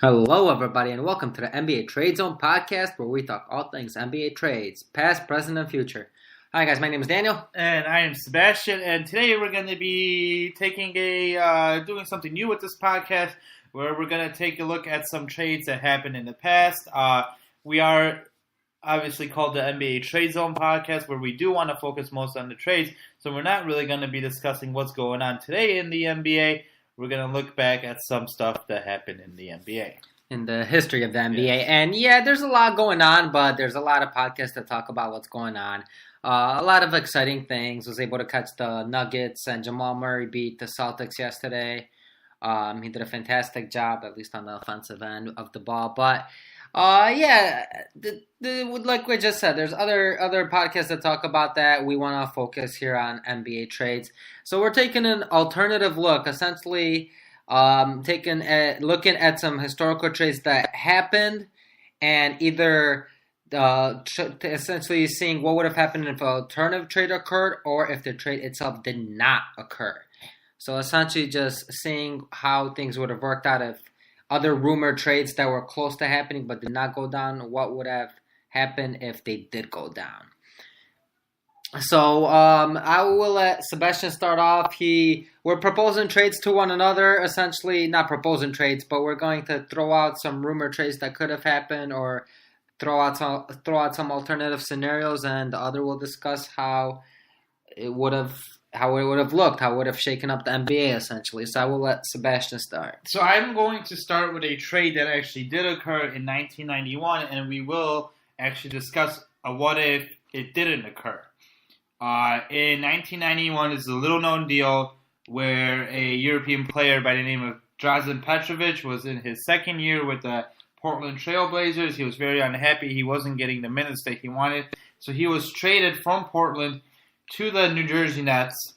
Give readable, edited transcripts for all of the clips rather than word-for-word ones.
Hello, everybody, and welcome to the NBA Trade Zone podcast, where we talk all things NBA trades, past, present, and future. Hi, guys. My name is Daniel, and I am Sebastian. And today we're going to be doing something new with this podcast, where we're going to take a look at some trades that happened in the past. We are obviously called the NBA Trade Zone podcast, where we do want to focus most on the trades. So we're not really going to be discussing what's going on today in the NBA. We're going to look back at some stuff that happened in the NBA. In the history of the NBA. Yes. And there's a lot going on, but there's a lot of podcasts that talk about what's going on. A lot of exciting things. Was able to catch the Nuggets, and Jamal Murray beat the Celtics yesterday. He did a fantastic job, at least on the offensive end of the ball. But like we just said, there's other podcasts that talk about that. We want to focus here on NBA trades. So we're taking an alternative look, essentially looking at some historical trades that happened, and either essentially seeing what would have happened if an alternative trade occurred or if the trade itself did not occur. So essentially just seeing how things would have worked out if other rumored trades that were close to happening but did not go down, what would have happened if they did go down. So I will let Sebastian start off. We're proposing trades to one another, essentially not proposing trades, but we're going to throw out some rumored trades that could have happened, or throw out some alternative scenarios, and the other will discuss how it would have looked, how it would have shaken up the NBA, essentially. So I will let Sebastian start. So I'm going to start with a trade that actually did occur in 1991, and we will actually discuss what if it didn't occur. In 1991 is a little-known deal where a European player by the name of Drazen Petrovic was in his second year with the Portland Trail Blazers. He was very unhappy. He wasn't getting the minutes that he wanted. So he was traded from Portland to the New Jersey Nets.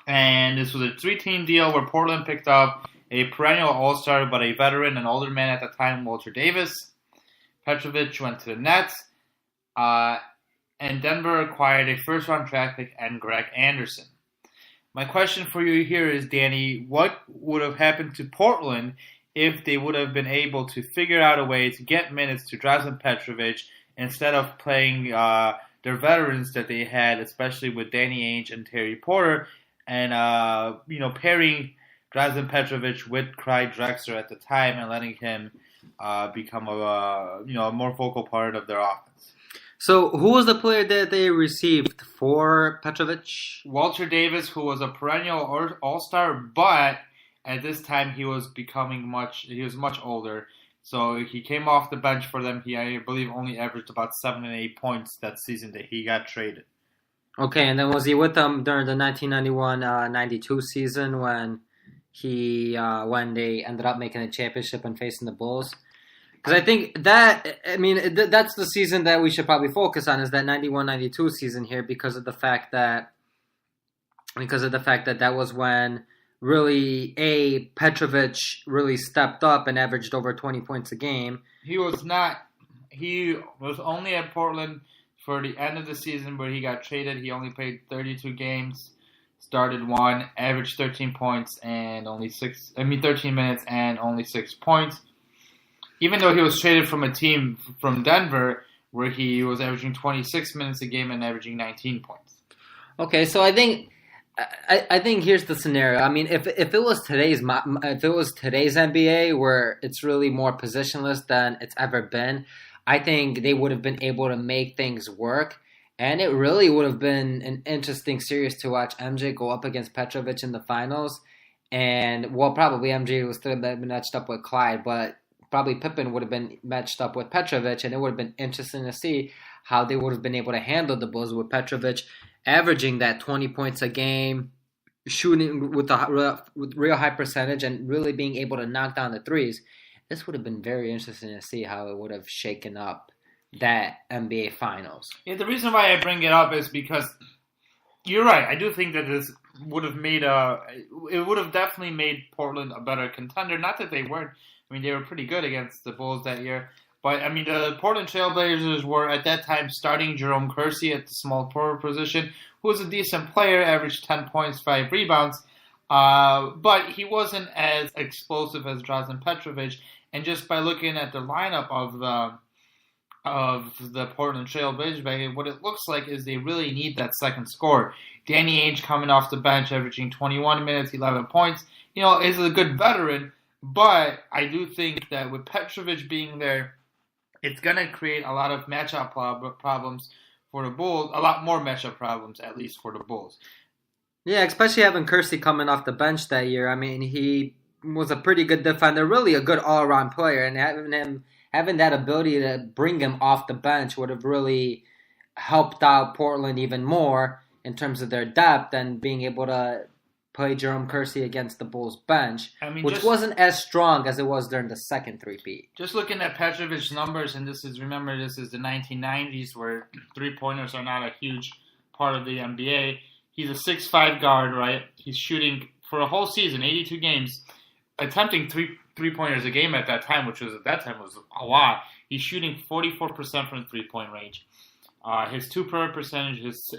And this was a 3-team deal where Portland picked up a perennial all-star but a veteran, an older man at the time, Walter Davis. Petrovic went to the Nets. And Denver acquired a first-round draft pick and Greg Anderson. My question for you here is, Danny, what would have happened to Portland if they would have been able to figure out a way to get minutes to Drazen Petrovic instead of playing their veterans that they had, especially with Danny Ainge and Terry Porter, and pairing Drazen Petrovic with Clyde Drexler at the time and letting him become a more vocal part of their offense. So who was the player that they received for Petrovic? Walter Davis, who was a perennial all-star, but at this time he was much older. So he came off the bench for them. He, I believe, only averaged about 7 and 8 points that season that he got traded. Okay, and then was he with them during the 1991-92 season when they ended up making a championship and facing the Bulls? Because I think that's the season that we should probably focus on, is that 91-92 season here, because of the fact that that was when really Petrovic really stepped up and averaged over 20 points a game. He was only at Portland for the end of the season where he got traded. He only played 32 games, started 1, averaged 13 points and 13 minutes and only 6 points. Even though he was traded from a team from Denver where he was averaging 26 minutes a game and averaging 19 points. Okay, so I think here's the scenario. I mean, if it was today's NBA where it's really more positionless than it's ever been, I think they would have been able to make things work, and it really would have been an interesting series to watch MJ go up against Petrovic in the finals. And probably MJ was still matched up with Clyde, but probably Pippen would have been matched up with Petrovic, and it would have been interesting to see how they would have been able to handle the Bulls with Petrovic averaging that 20 points a game, shooting with real high percentage, and really being able to knock down the threes. This would have been very interesting to see how it would have shaken up that NBA Finals. Yeah, the reason why I bring it up is because you're right. I do think that this would have definitely made Portland a better contender. Not that they weren't. I mean, they were pretty good against the Bulls that year. But, I mean, the Portland Trail Blazers were, at that time, starting Jerome Kersey at the small forward position, who was a decent player, averaged 10 points, 5 rebounds. But he wasn't as explosive as Drazen Petrovic. And just by looking at the lineup of the Portland Trail Blazers, what it looks like is they really need that second score. Danny Ainge coming off the bench, averaging 21 minutes, 11 points, is a good veteran. But I do think that with Petrovic being there, it's going to create a lot of matchup problems for the Bulls, a lot more matchup problems, at least for the Bulls. Yeah, especially having Kersey coming off the bench that year. I mean, he was a pretty good defender, really a good all-around player, and having that ability to bring him off the bench would have really helped out Portland even more in terms of their depth and being able to play Jerome Kersey against the Bulls bench, which wasn't as strong as it was during the second three-peat. Just looking at Petrovic's numbers, and this is the 1990s where three-pointers are not a huge part of the NBA. He's a 6'5" guard, right? He's shooting for a whole season, 82 games, attempting three-pointers a game at that time, which was a lot. He's shooting 44% from the three-point range. His two-point percentage is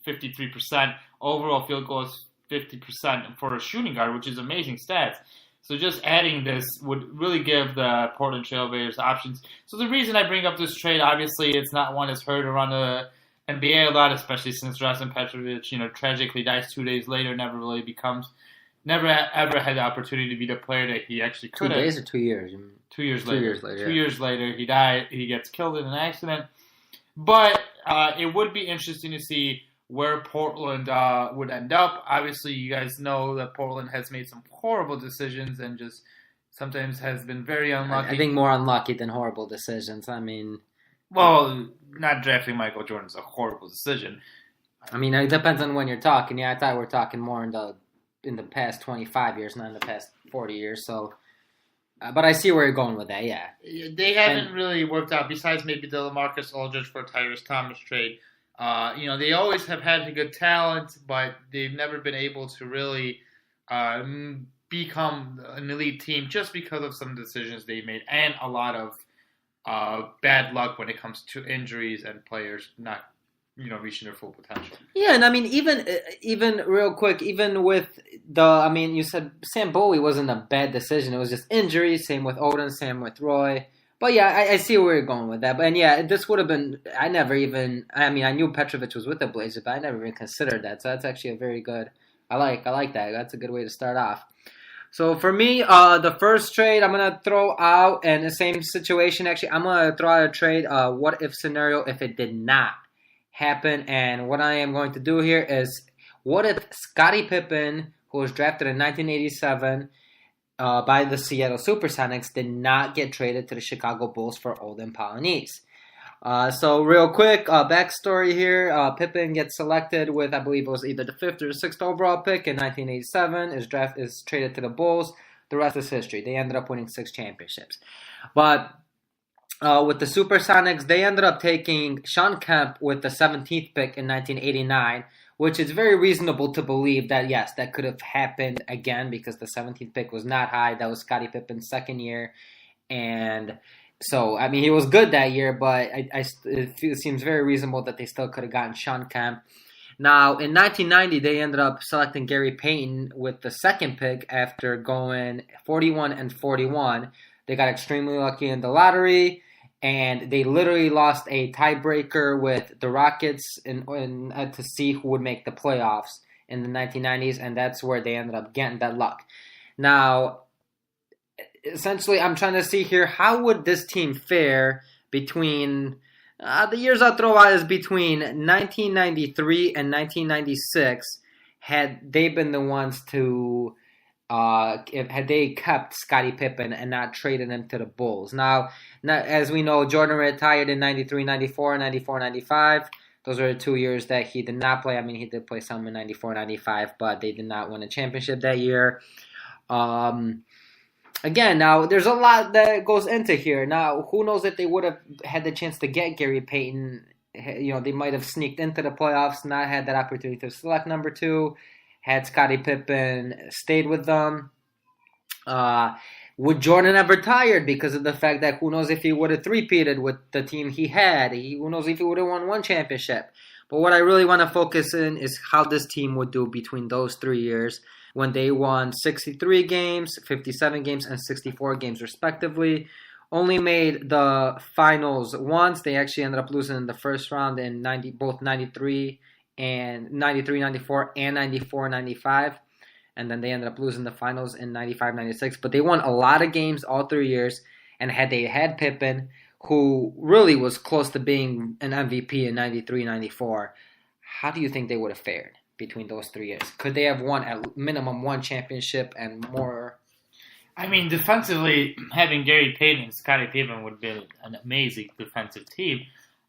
53%. Overall field goal is 50% for a shooting guard, which is amazing stats. So just adding this would really give the Portland Trail Blazers options. So the reason I bring up this trade, obviously, it's not one that's heard around the NBA a lot, especially since Drazen Petrovic, tragically dies 2 days later, never ever had the opportunity to be the player that he actually could have. 2 days or 2 years? 2 years later. 2 years later. 2 years later, he died. He gets killed in an accident. But it would be interesting to see where Portland would end up. Obviously, you guys know that Portland has made some horrible decisions and just sometimes has been very unlucky. I think more unlucky than horrible decisions. I mean... Well, not drafting Michael Jordan is a horrible decision. I mean, it depends on when you're talking. Yeah, I thought we're talking more in the past 25 years, not in the past 40 years. So, but I see where you're going with that. Yeah, they haven't really worked out. Besides maybe the LaMarcus Aldridge for Tyrese Thomas trade. They always have had a good talent, but they've never been able to really become an elite team just because of some decisions they made and a lot of bad luck when it comes to injuries and players not, reaching their full potential. Yeah, and I mean, even real quick, even with you said Sam Bowie wasn't a bad decision. It was just injuries. Same with Odin. Same with Roy. But yeah, I see where you're going with that. But yeah, this would have been. I knew Petrovic was with the Blazers, but I never even considered that. So that's actually a very good. I like that. That's a good way to start off. So for me, the first trade I'm going to throw out, and the same situation, actually, I'm going to throw out a trade, what-if scenario if it did not happen. And what I am going to do here is, what if Scottie Pippen, who was drafted in 1987 by the Seattle Supersonics, did not get traded to the Chicago Bulls for Olden Polynice? So real quick, backstory here. Pippen gets selected with, I believe it was either the 5th or the 6th overall pick in 1987. Is traded to the Bulls. The rest is history. They ended up winning 6 championships. But with the Supersonics, they ended up taking Shawn Kemp with the 17th pick in 1989, which is very reasonable to believe that, yes, that could have happened again because the 17th pick was not high. That was Scottie Pippen's second year. And... so, I mean, he was good that year, but it seems very reasonable that they still could have gotten Shawn Kemp. Now, in 1990, they ended up selecting Gary Payton with the 2nd pick after going 41 and 41. They got extremely lucky in the lottery, and they literally lost a tiebreaker with the Rockets to see who would make the playoffs in the 1990s, and that's where they ended up getting that luck. Now... essentially, I'm trying to see here, how would this team fare between, the years I'll throw out is between 1993 and 1996, had they been the ones to, had they kept Scottie Pippen and not traded him to the Bulls. Now, as we know, Jordan retired in 93, 94, 94, 95. Those are the 2 years that he did not play. I mean, he did play some in 94, 95, but they did not win a championship that year. Again, now, there's a lot that goes into here. Now, who knows if they would have had the chance to get Gary Payton. They might have sneaked into the playoffs, not had that opportunity to select number 2, had Scottie Pippen stayed with them. Would Jordan have retired because of the fact that who knows if he would have three-peated with the team he had? Who knows if he would have won 1 championship? But what I really want to focus in is how this team would do between those 3 years. when they won 63 games, 57 games, and 64 games respectively. Only made the finals once. They actually ended up losing in the first round in both 93 and 94 and 95. And then they ended up losing the finals in 95-96. But they won a lot of games all 3 years. And had they had Pippen, who really was close to being an MVP in 93-94, how do you think they would have fared between those 3 years? Could they have won at minimum one championship and more? I mean, defensively, having Gary Payton and Scottie Pippen would be an amazing defensive team.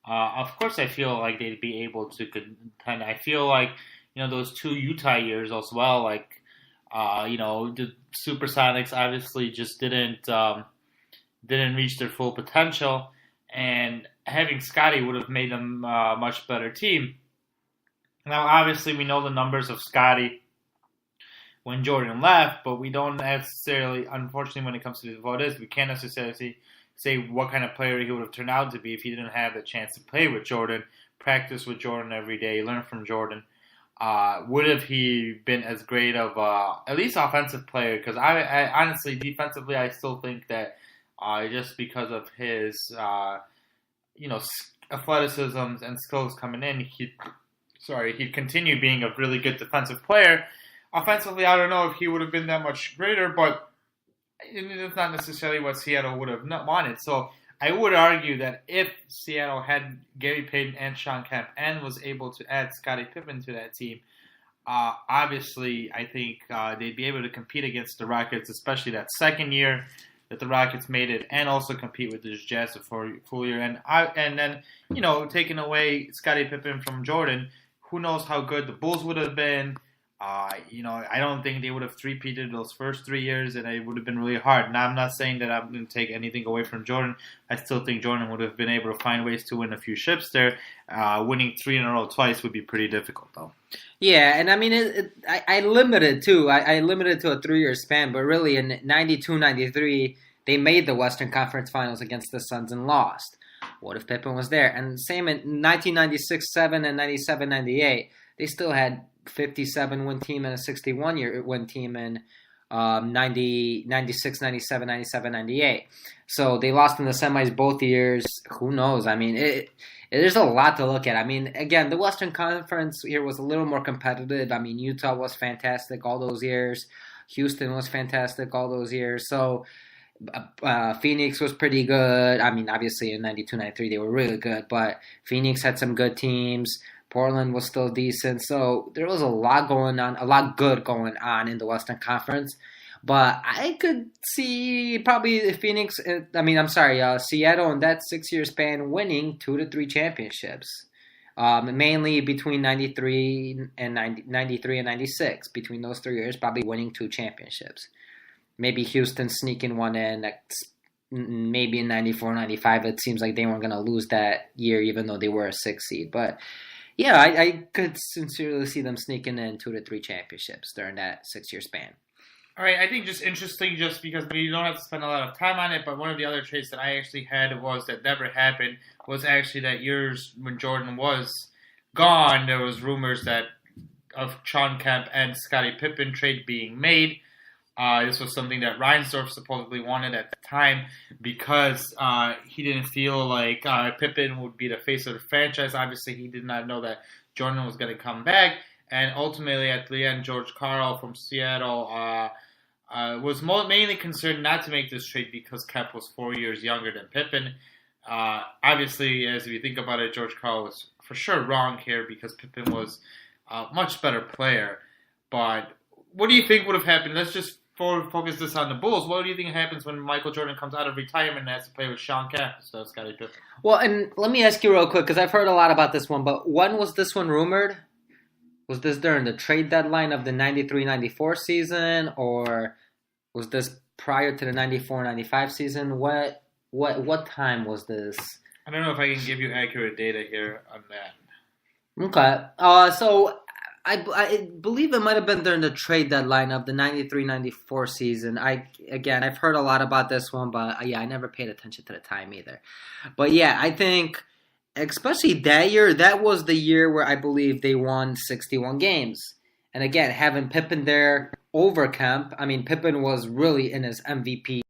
Of course, I feel like they'd be able to contend. I feel like, those 2 Utah years as well, like, the Supersonics obviously just didn't reach their full potential, and having Scottie would have made them a much better team. Now, obviously, we know the numbers of Scottie when Jordan left, but we don't necessarily, unfortunately, when it comes to the voters, we can't necessarily say what kind of player he would have turned out to be if he didn't have the chance to play with Jordan, practice with Jordan every day, learn from Jordan. Would have he been as great of at least offensive player? Because I honestly, defensively, I still think that just because of his athleticism and skills coming in, he'd continue being a really good defensive player. Offensively, I don't know if he would have been that much greater, but it's not necessarily what Seattle would have wanted. So I would argue that if Seattle had Gary Payton and Shawn Kemp and was able to add Scottie Pippen to that team, obviously I think they'd be able to compete against the Rockets, especially that second year that the Rockets made it, and also compete with the Jazz for full year. And then taking away Scottie Pippen from Jordan, who knows how good the Bulls would have been. I don't think they would have three-peated those first 3 years, and it would have been really hard. Now, I'm not saying that I'm going to take anything away from Jordan. I still think Jordan would have been able to find ways to win a few ships there. Winning 3 in a row twice would be pretty difficult, though. Yeah, and I mean, I limited too. I limited to a 3-year span, but really in 92-93, they made the Western Conference Finals against the Suns and lost. What if Pippen was there? And same in 1996-7 and 97-98, they still had 57 win team and a 61 year win team in 96, 97, 97, 98. So they lost in the semis both years. Who knows? I mean, there's a lot to look at. I mean, again, the Western Conference here was a little more competitive. I mean, Utah was fantastic all those years. Houston was fantastic all those years. So Phoenix was pretty good. I mean, obviously in 92-93 they were really good, but Phoenix had some good teams. Portland was still decent. So there was a lot good going on in the Western Conference. But I could see probably Seattle in that 6-year span winning 2 to 3 championships. Mainly between 93 and 96. Between those 3 years, probably winning 2 championships. Maybe Houston sneaking one in. Maybe in 94, 95, it seems like they weren't going to lose that year, even though they were a 6 seed. But yeah, I could sincerely see them sneaking in 2 to 3 championships during that 6-year span. All right, I think just interesting, just because you don't have to spend a lot of time on it, but one of the other trades that I actually had that never happened was actually that years when Jordan was gone, there was rumors of Shawn Kemp and Scottie Pippen trade being made. This was something that Reinsdorf supposedly wanted at the time because he didn't feel like Pippen would be the face of the franchise. Obviously, he did not know that Jordan was going to come back. And ultimately, at the end, George Karl from Seattle was mainly concerned not to make this trade because Kemp was 4 years younger than Pippen. Obviously, as we think about it, George Karl was for sure wrong here because Pippen was a much better player. But what do you think would have happened? Let's just focus this on the Bulls. What do you think happens when Michael Jordan comes out of retirement and has to play with Shawn Kemp instead of Scottie Pippen? Well, and let me ask you real quick, because I've heard a lot about this one, but when was this one rumored? Was this during the trade deadline of the 93-94 season, or was this prior to the 94-95 season? What time was this? I don't know if I can give you accurate data here on that. Okay. So I believe it might have been during the trade deadline of the 93-94 season. I've heard a lot about this one, but I never paid attention to the time either. But yeah, I think especially that year, that was the year where I believe they won 61 games. And again, having Pippen there, over Kemp. I mean, Pippen was really in his MVP